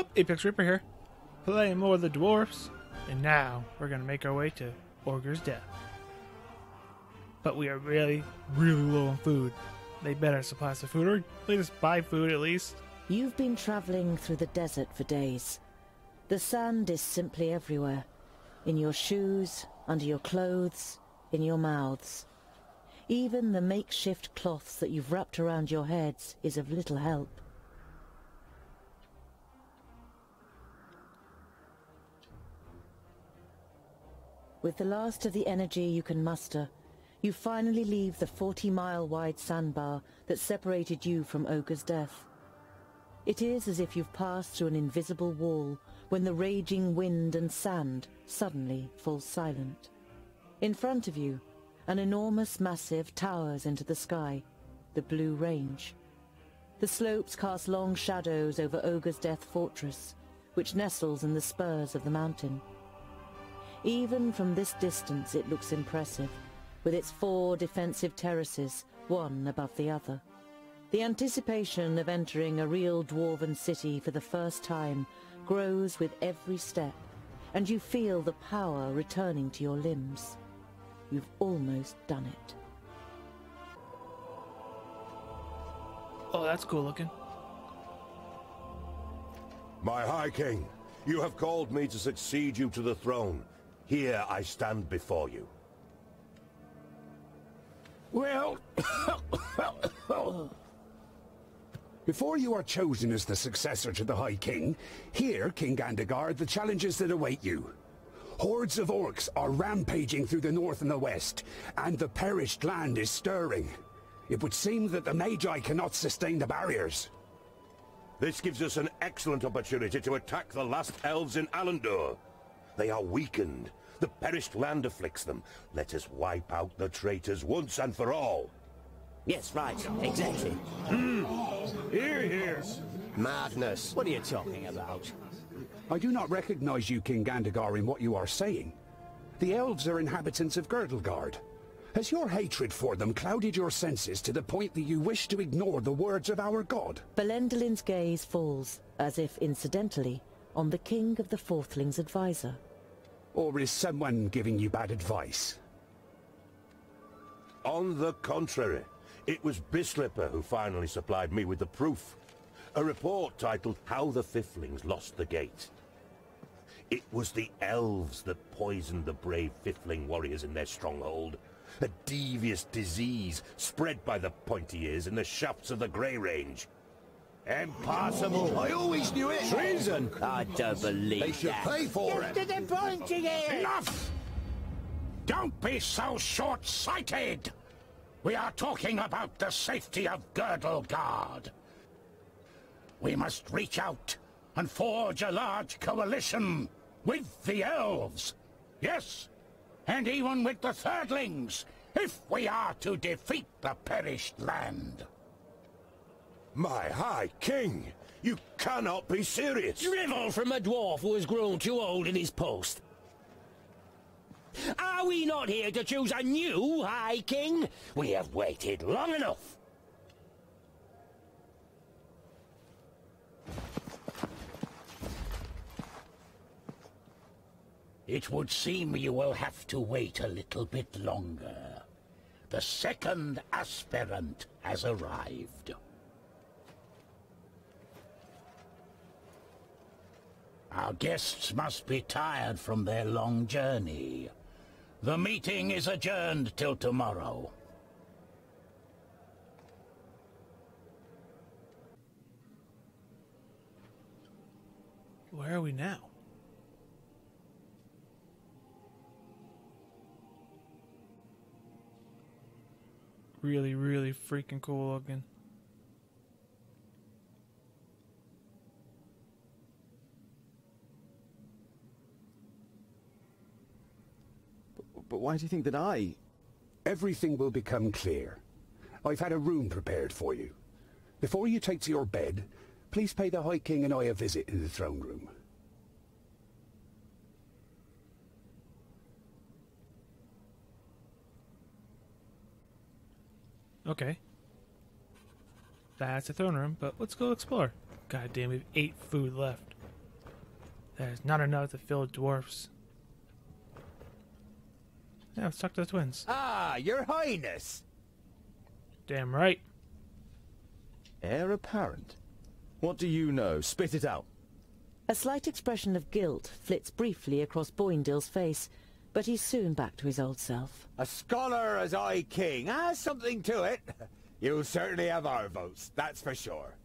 up? ApexReaper here, playing more of the Dwarves, and now we're gonna make our way to Ogre's death. But we are really, really low on food. They better supply us with food, or let us buy food at least. You've been traveling through the desert for days. The sand is simply everywhere. In your shoes, under your clothes, in your mouths. Even the makeshift cloths that you've wrapped around your heads is of little help. With the last of the energy you can muster, you finally leave the 40-mile-wide sandbar that separated you from Ogre's death. It is as if you've passed through an invisible wall when the raging wind and sand suddenly falls silent. In front of you, an enormous massive towers into the sky, the Blue Range. The slopes cast long shadows over Ogre's Death Fortress, which nestles in the spurs of the mountain. Even from this distance it looks impressive, with its 4 defensive terraces, one above the other. The anticipation of entering a real dwarven city for the first time grows with every step, and you feel the power returning to your limbs. You've almost done it. Oh, that's cool looking. My High King, you have called me to succeed you to the throne. Here I stand before you. Well, before you are chosen as the successor to the High King, hear, King Gandagar, the challenges that await you. Hordes of orcs are rampaging through the north and the west, and the perished land is stirring. It would seem that the Magi cannot sustain the barriers. This gives us an excellent opportunity to attack the last elves in Alandor. They are weakened. The perished land afflicts them. Let us wipe out the traitors once and for all. Yes, right. Exactly. Hear, hear. Madness. What are you talking about? I do not recognize you, King Gandagar, in what you are saying. The elves are inhabitants of Girdlegard. Has your hatred for them clouded your senses to the point that you wish to ignore the words of our god? Belendalin's gaze falls, as if incidentally, on the King of the Fourthlings' advisor. Or is someone giving you bad advice? On the contrary, it was Bislipper who finally supplied me with the proof. A report titled How the Fiflings Lost the Gate. It was the elves that poisoned the brave Fifling warriors in their stronghold. A devious disease spread by the pointy ears in the shafts of the Grey Range. Impossible! I always knew it! Treason! I don't believe They should that. pay for it! To the pointy ears! Enough! Don't be so short-sighted! We are talking about the safety of Girdlegard. We must reach out and forge a large coalition with the elves. Yes, and even with the Thirdlings, if we are to defeat the perished land. My High King, you cannot be serious. Drivel from a dwarf who has grown too old in his post. Are we not here to choose a new High King? We have waited long enough. It would seem you will have to wait a little bit longer. The second aspirant has arrived. Our guests must be tired from their long journey. The meeting is adjourned till tomorrow. Where are we now? Really, really freaking cool looking. But why do you think that I... Everything will become clear. I've had a room prepared for you. Before you take to your bed, please pay the High King and I a visit in the throne room. Okay. That's the throne room, but let's go explore. God damn, we have 8 food left. There's not enough to fill dwarfs. Yeah, let's talk to the twins. Ah, your highness! Damn right. Heir apparent? What do you know? Spit it out. A slight expression of guilt flits briefly across Boindill's face, but he's soon back to his old self. A scholar as I king has something to it. You'll certainly have our votes, that's for sure.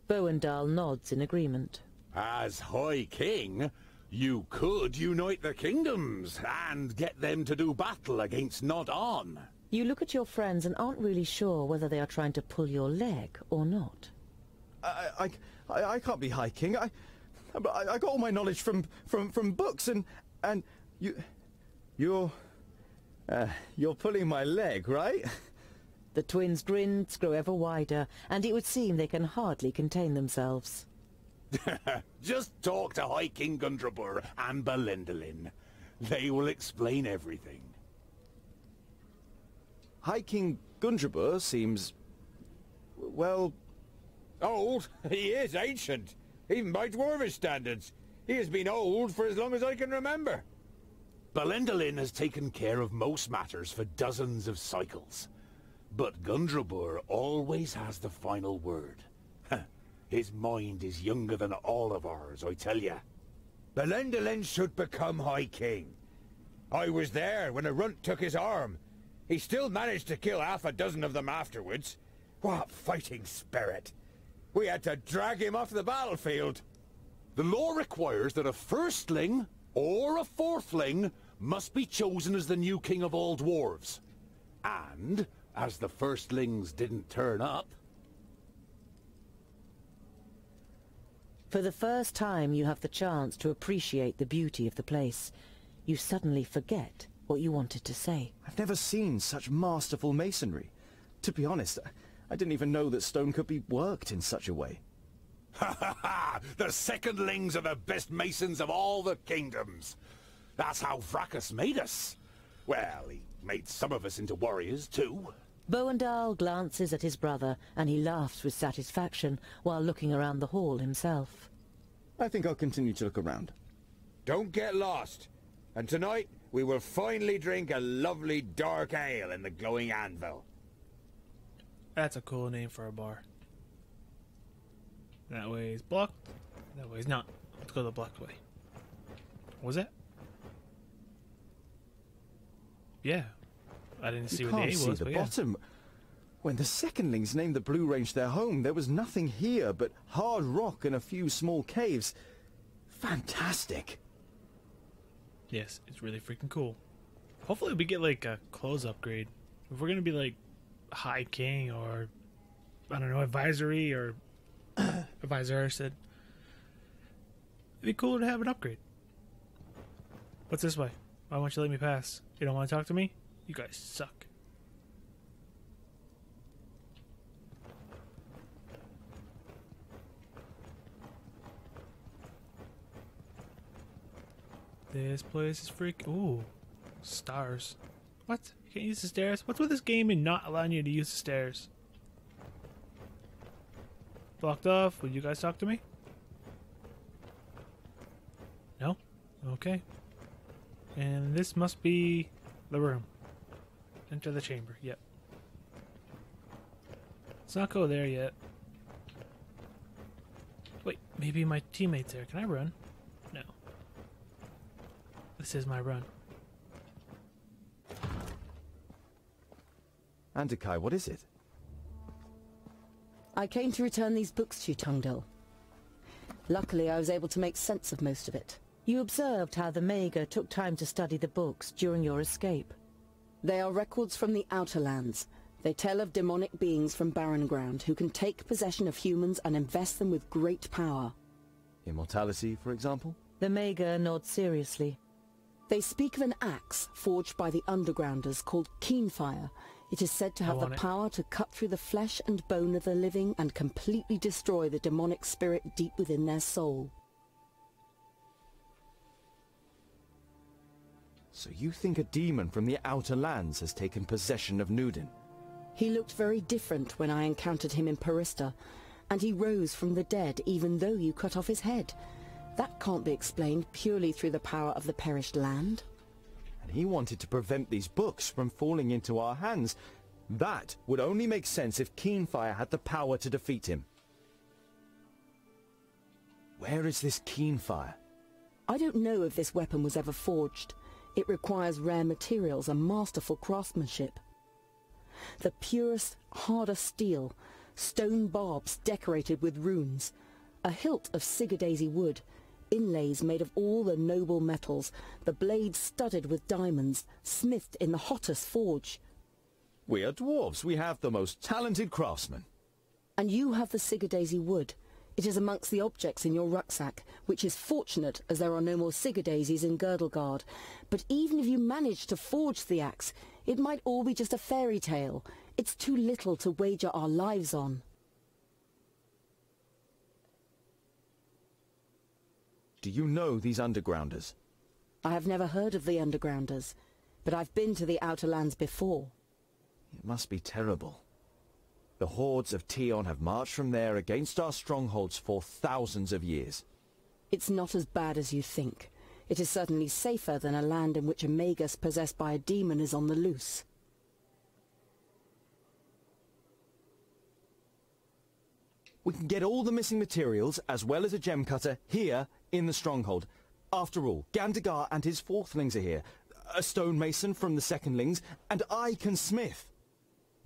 Boindall nods in agreement. As High King, you could unite the kingdoms and get them to do battle against Nod-On. You look at your friends and aren't really sure whether they are trying to pull your leg or not. I can't be High King. I got all my knowledge from books, and you're pulling my leg, right? The twins' grins grow ever wider, and it would seem they can hardly contain themselves. Just talk to High King Gundrabur and Belendalin. They will explain everything. High King Gundrabur seems, well, Old? He is ancient, even by Dwarvish standards. He has been old for as long as I can remember. Belendalin has taken care of most matters for dozens of cycles. But Gundrabur always has the final word. His mind is younger than all of ours, I tell ya. Belendalin should become High King. I was there when a runt took his arm. He still managed to kill half a dozen of them afterwards. What fighting spirit! We had to drag him off the battlefield. The law requires that a firstling or a fourthling must be chosen as the new king of all dwarves. And, as the firstlings didn't turn up... For the first time you have the chance to appreciate the beauty of the place. You suddenly forget what you wanted to say. I've never seen such masterful masonry. To be honest, I didn't even know that stone could be worked in such a way. Ha ha ha! The secondlings are the best masons of all the kingdoms. That's how Vracus made us. Well, he made some of us into warriors too. Boindall glances at his brother, and he laughs with satisfaction while looking around the hall himself. I think I'll continue to look around. Don't get lost. And tonight, we will finally drink a lovely dark ale in the glowing anvil. That's a cool name for a bar. That way is blocked. That way is not. Let's go the blocked way. What was that? Yeah. I didn't see You what the can't A see was, the but yeah. bottom. When the secondlings named the Blue Range their home, there was nothing here but hard rock and a few small caves. Fantastic. Yes, it's really freaking cool. Hopefully we get like a clothes upgrade. If we're gonna be like High King or I don't know, advisory or advisor, I said. It'd be cooler to have an upgrade. What's this way? Why won't you let me pass? You don't want to talk to me? You guys suck. This place is freak. Ooh, stars. What? You can't use the stairs? What's with this game and not allowing you to use the stairs? Blocked off. Will you guys talk to me? No? Okay. And this must be the room. Enter the chamber. Yep. Let's not go there yet. Wait, maybe my teammate's there. Can I run? No. This is my run. Andakai, what is it? I came to return these books to you, Tungdil. Luckily, I was able to make sense of most of it. You observed how the Mager took time to study the books during your escape. They are records from the Outer Lands. They tell of demonic beings from Barren Ground who can take possession of humans and invest them with great power. Immortality, for example? The Mager nods seriously. They speak of an axe forged by the Undergrounders called Keenfire. It is said to have the power to cut through the flesh and bone of the living and completely destroy the demonic spirit deep within their soul. So you think a demon from the Outer Lands has taken possession of Nudin? He looked very different when I encountered him in Parista, and he rose from the dead even though you cut off his head. That can't be explained purely through the power of the perished land. And he wanted to prevent these books from falling into our hands. That would only make sense if Keenfire had the power to defeat him. Where is this Keenfire? I don't know if this weapon was ever forged. It requires rare materials and masterful craftsmanship. The purest, hardest steel, stone barbs decorated with runes, a hilt of sigurdaisy wood, inlays made of all the noble metals, the blades studded with diamonds, smithed in the hottest forge. We are dwarves. We have the most talented craftsmen. And you have the sigurdaisy wood. It is amongst the objects in your rucksack, which is fortunate as there are no more sigurdaisies in Girdlegard. But even if you manage to forge the axe, it might all be just a fairy tale. It's too little to wager our lives on. Do you know these undergrounders? I have never heard of the undergrounders, but I've been to the Outer Lands before. It must be terrible. The hordes of Tion have marched from there against our strongholds for thousands of years. It's not as bad as you think. It is certainly safer than a land in which a magus possessed by a demon is on the loose. We can get all the missing materials, as well as a gem cutter, here in the stronghold. After all, Gandagar and his fourthlings are here. A stonemason from the secondlings, and I can smith.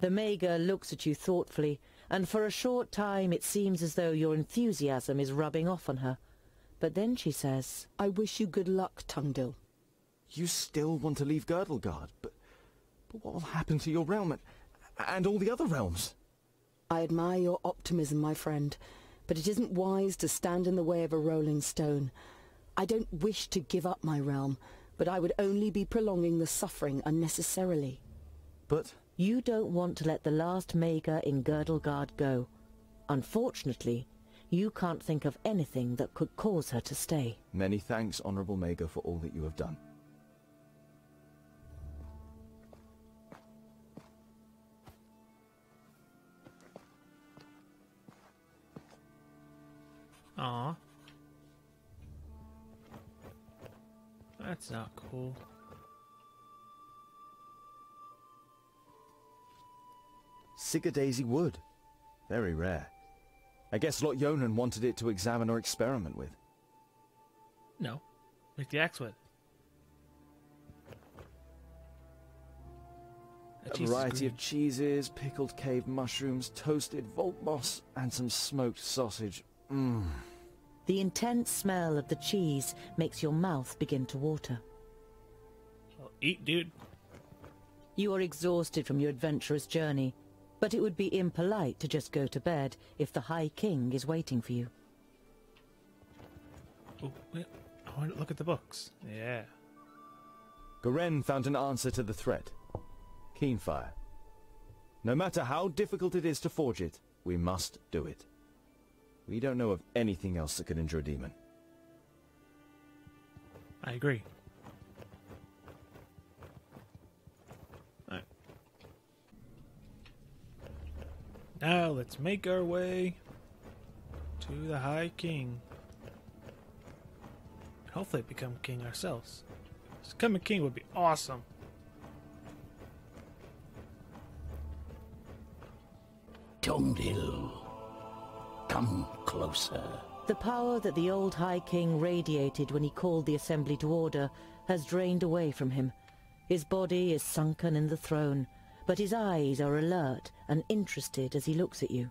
The Maga looks at you thoughtfully, and for a short time it seems as though your enthusiasm is rubbing off on her. But then she says, I wish you good luck, Tungdil. You still want to leave Girdlegard, but what will happen to your realm and all the other realms? I admire your optimism, my friend, but it isn't wise to stand in the way of a rolling stone. I don't wish to give up my realm, but I would only be prolonging the suffering unnecessarily. But you don't want to let the last Maga in Girdlegard go. Unfortunately, you can't think of anything that could cause her to stay. Many thanks, Honourable Maga, for all that you have done. Aw. That's not cool. Sigurdaisy wood. Very rare. I guess Lot Yonan wanted it to examine or experiment with. No. Make the axe with. A variety of cheeses, pickled cave mushrooms, toasted vault moss, and some smoked sausage. Mmm. The intense smell of the cheese makes your mouth begin to water. Well, eat, dude. You are exhausted from your adventurous journey, but it would be impolite to just go to bed if the High King is waiting for you. Oh, wait. I want to look at the books. Yeah. Garen found an answer to the threat. Keenfire. No matter how difficult it is to forge it, we must do it. We don't know of anything else that could injure a demon. I agree. Alright. Now let's make our way to the High King. Hopefully become king ourselves. Becoming king would be awesome. Tungdil, come closer. The power that the old High King radiated when he called the assembly to order has drained away from him. His body is sunken in the throne, but his eyes are alert and interested as he looks at you.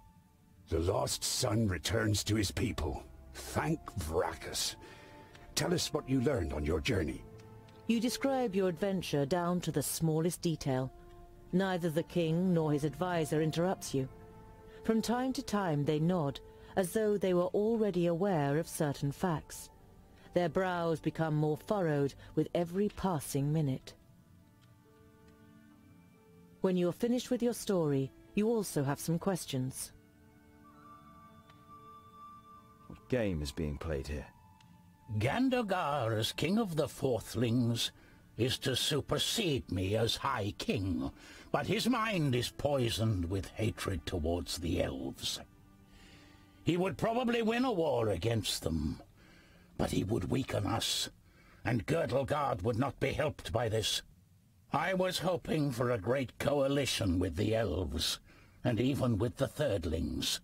The lost son returns to his people. Thank Vracus. Tell us what you learned on your journey. You describe your adventure down to the smallest detail. Neither the king nor his advisor interrupts you. From time to time they nod, as though they were already aware of certain facts. Their brows become more furrowed with every passing minute. When you are finished with your story, you also have some questions. What game is being played here? Gandagar, as king of the fourthlings, is to supersede me as High King, but his mind is poisoned with hatred towards the elves. He would probably win a war against them, but he would weaken us, and Girdlegard would not be helped by this. I was hoping for a great coalition with the elves, and even with the thirdlings.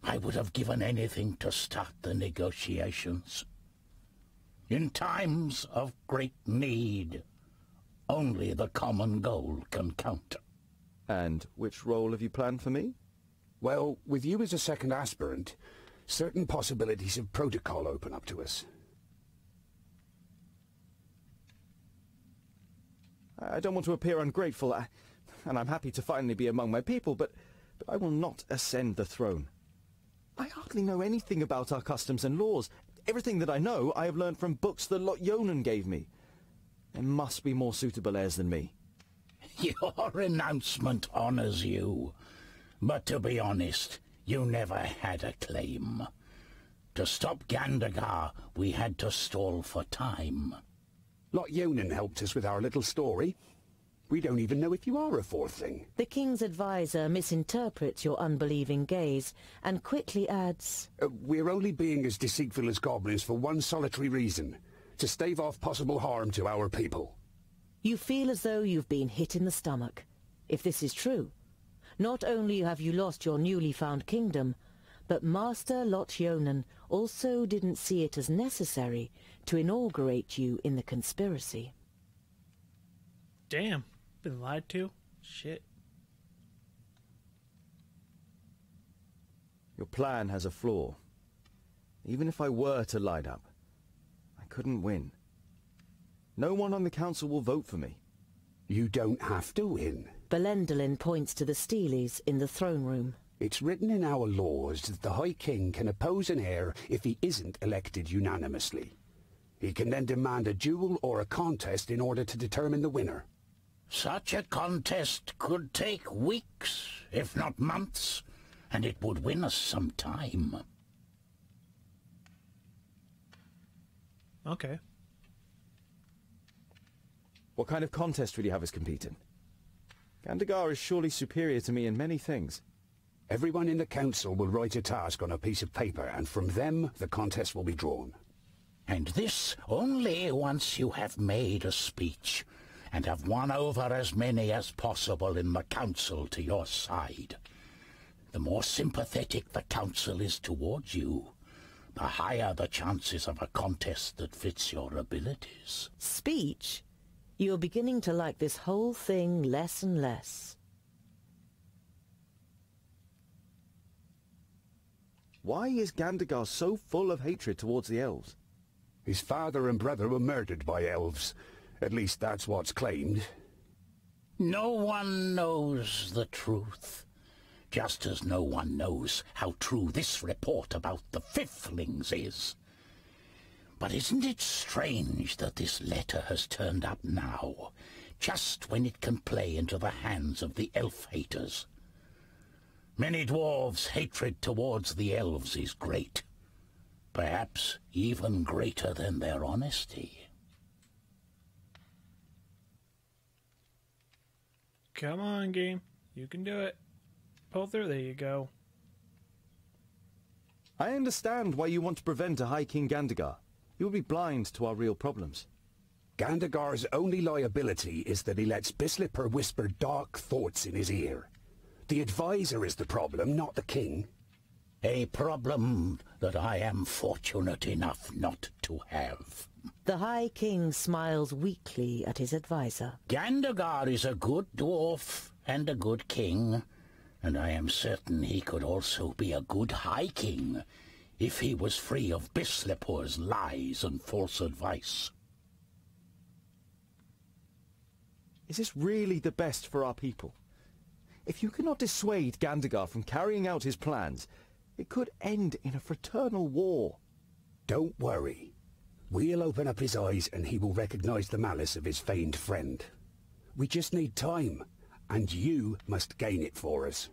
I would have given anything to start the negotiations. In times of great need, only the common goal can count. And which role have you planned for me? Well, with you as a second aspirant, certain possibilities of protocol open up to us. I don't want to appear ungrateful, and I'm happy to finally be among my people, but I will not ascend the throne. I hardly know anything about our customs and laws. Everything that I know, I have learned from books that Lot Yonan gave me. There must be more suitable heirs than me. Your renouncement honors you. But to be honest, you never had a claim. To stop Gandagar, we had to stall for time. Lot Yonan helped us with our little story. We don't even know if you are a fourthling. The king's advisor misinterprets your unbelieving gaze and quickly adds, We're only being as deceitful as goblins for one solitary reason: to stave off possible harm to our people. You feel as though you've been hit in the stomach. If this is true, not only have you lost your newly found kingdom, but Master Lot Yonan also didn't see it as necessary to inaugurate you in the conspiracy. Damn. Been lied to? Shit. Your plan has a flaw. Even if I were to line up, I couldn't win. No one on the council will vote for me. You don't have to win. Bögnilim points to the Steelies in the throne room. It's written in our laws that the High King can oppose an heir if he isn't elected unanimously. He can then demand a duel or a contest in order to determine the winner. Such a contest could take weeks, if not months, and it would win us some time. Okay. What kind of contest will you have us compete in? Gandagar is surely superior to me in many things. Everyone in the council will write a task on a piece of paper, and from them the contest will be drawn. And this only once you have made a speech, and have won over as many as possible in the council to your side. The more sympathetic the council is towards you, the higher the chances of a contest that fits your abilities. Speech? You're beginning to like this whole thing less and less. Why is Gandagar so full of hatred towards the elves? His father and brother were murdered by elves. At least that's what's claimed. No one knows the truth, just as no one knows how true this report about the fiflings is. But isn't it strange that this letter has turned up now, just when it can play into the hands of the elf-haters? Many dwarves' hatred towards the elves is great, perhaps even greater than their honesty. Come on, game. You can do it. Pull through. There you go. I understand why you want to prevent a High King Gandagar. He will be blind to our real problems. Gandagar's only liability is that he lets Bögnilim whisper dark thoughts in his ear. The advisor is the problem, not the king. A problem that I am fortunate enough not to have. The High King smiles weakly at his advisor. Gandagar is a good dwarf and a good king, and I am certain he could also be a good High King if he was free of Bögnilim's lies and false advice. Is this really the best for our people? If you cannot dissuade Gandagar from carrying out his plans, it could end in a fraternal war. Don't worry. We'll open up his eyes and he will recognize the malice of his feigned friend. We just need time, and you must gain it for us.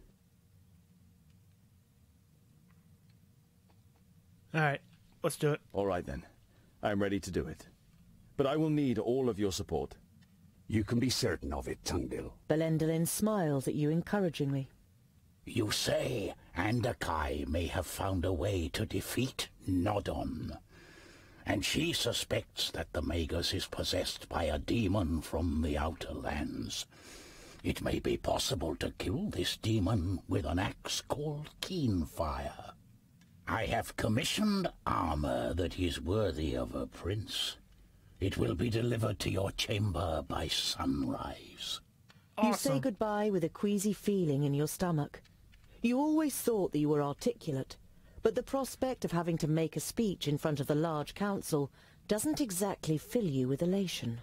Alright, let's do it. All right then. I am ready to do it. But I will need all of your support. You can be certain of it, Tungdil. Bögnilim smiles at you encouragingly. You say Andakai may have found a way to defeat Nodon. and she suspects that the Magus is possessed by a demon from the outer lands. It may be possible to kill this demon with an axe called Keenfire. I have commissioned armor that is worthy of a prince. It will be delivered to your chamber by sunrise. Awesome. You say goodbye with a queasy feeling in your stomach. You always thought that you were articulate, but the prospect of having to make a speech in front of the large council doesn't exactly fill you with elation.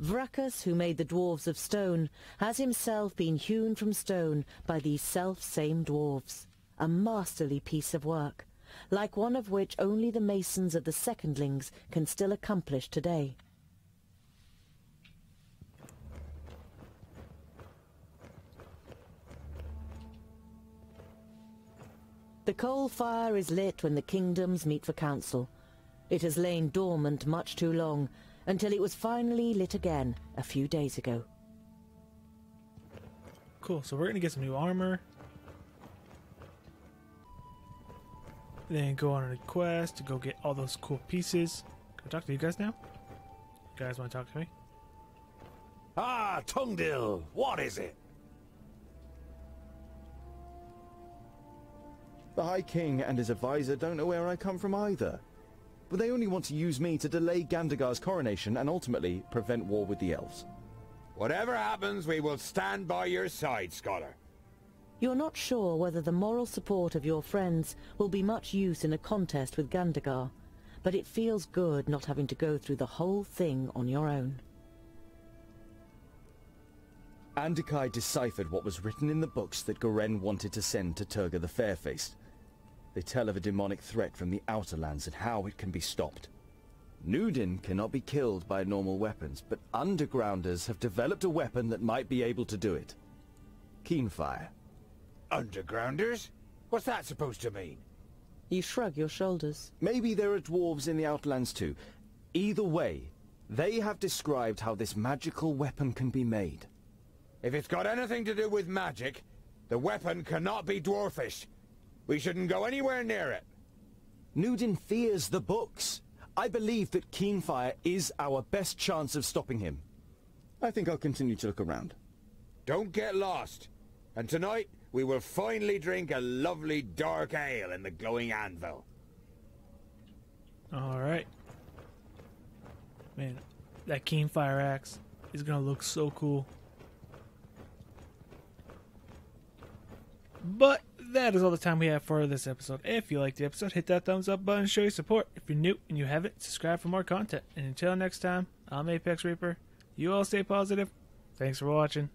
Vracus, who made the dwarves of stone, has himself been hewn from stone by these self-same dwarves. A masterly piece of work, like one of which only the masons of the secondlings can still accomplish today. The coal fire is lit when the kingdoms meet for council. It has lain dormant much too long, until it was finally lit again a few days ago. Cool, so we're gonna get some new armor. Then go on a quest to go get all those cool pieces. Can I talk to you guys now? You guys want to talk to me? Ah, Tungdil, what is it? The High King and his advisor don't know where I come from either. But they only want to use me to delay Gandagar's coronation and ultimately prevent war with the elves. Whatever happens, we will stand by your side, Scholar. You're not sure whether the moral support of your friends will be much use in a contest with Gandagar, but it feels good not having to go through the whole thing on your own. Andikai deciphered what was written in the books that Goren wanted to send to Turga the Fair-Faced. They tell of a demonic threat from the Outer Lands and how it can be stopped. Nudin cannot be killed by normal weapons, but Undergrounders have developed a weapon that might be able to do it. Keenfire. Undergrounders? What's that supposed to mean? You shrug your shoulders. Maybe there are dwarves in the Outlands too. Either way, they have described how this magical weapon can be made. If it's got anything to do with magic, the weapon cannot be dwarfish. We shouldn't go anywhere near it. Nudin fears the books. I believe that Keenfire is our best chance of stopping him. I think I'll continue to look around. Don't get lost. And tonight, we will finally drink a lovely dark ale in the glowing anvil. Alright. Man, that Keenfire axe is gonna look so cool. But that is all the time we have for this episode. If you liked the episode, hit that thumbs up button to show your support. If you're new and you haven't, subscribe for more content. And until next time, I'm ApexReaper. You all stay positive. Thanks for watching.